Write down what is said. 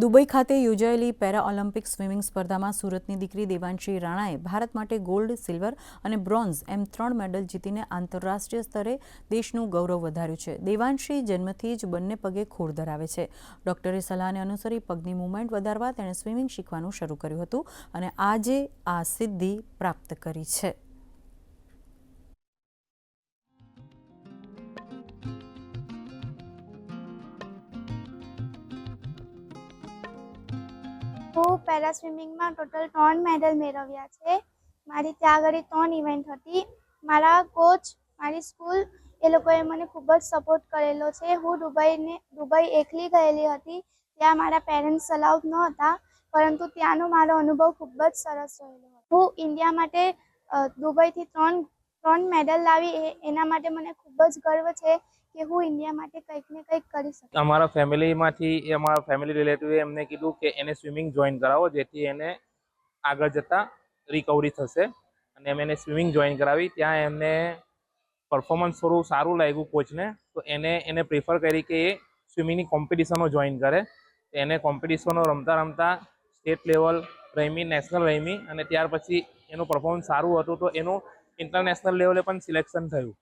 Dubai ખાતે યોજાયેલી para Olympic swimming સ્પર્ધામાં સુરતની દીકરી દેવાંશી રાણાએ ભારત માટે ગોલ્ડ, સિલ્વર અને બ્રોન્ઝ એમ 3 મેડલ જીતીને આંતરરાષ્ટ્રીય સ્તરે દેશનું ગૌરવ વધાર્યું છે. દેવાંશી જન્મથી જ બંને પગે ખોડ ધરાવે છે. ડોક્ટરે સલાહને અનુસરી પગની મૂવમેન્ટ વધારવા તેણે સ્વિમિંગ શીખવાનું શરૂ કર્યું હતું અને આજે આ સિદ્ધિ પ્રાપ્ત કરી છે. હું પેરા સ્વિમિંગમાં ટોટલ 3 મેડલ મેળવ્યા છે. મારી ત્યાં આગળ 3 ઇવેન્ટ હતી. મારા કોચ, મારી સ્કૂલ એ લોકોએ મને ખૂબ જ સપોર્ટ કરેલો છે. હું દુબઈ એકલી ગયેલી હતી. ત્યાં મારા પેરેન્ટ્સ અલાઉડ નહોતા, પરંતુ ત્યાંનો મારો અનુભવ ખૂબ જ સરસ રહેલો હતો. હું ઇન્ડિયા માટે દુબઈથી 3 મેડલ લાવી એના માટે મને ખૂબ જ ગર્વ છે કે હું ઇન્ડિયા માટે કંઈક ને કંઈક કરી શકું. અમારા ફેમિલી રિલેટિવે એમને કીધું કે એને સ્વિમિંગ જોઈન કરાવો, જેથી એને આગળ જતાં રિકવરી થશે. અને એમ એને સ્વિમિંગ જોઈન કરાવી. ત્યાં એમને પરફોર્મન્સ થોડું સારું લાગ્યું કોચને, તો એને પ્રિફર કરી કે એ સ્વિમિંગની કોમ્પિટિશનો જોઈન કરે. એને કોમ્પિટિશનો રમતા સ્ટેટ લેવલ રમી, નેશનલ રમી અને ત્યાર પછી એનું પરફોર્મન્સ સારું હતું તો એનું ઇન્ટરનેશનલ લેવલે પણ સિલેક્શન થયું.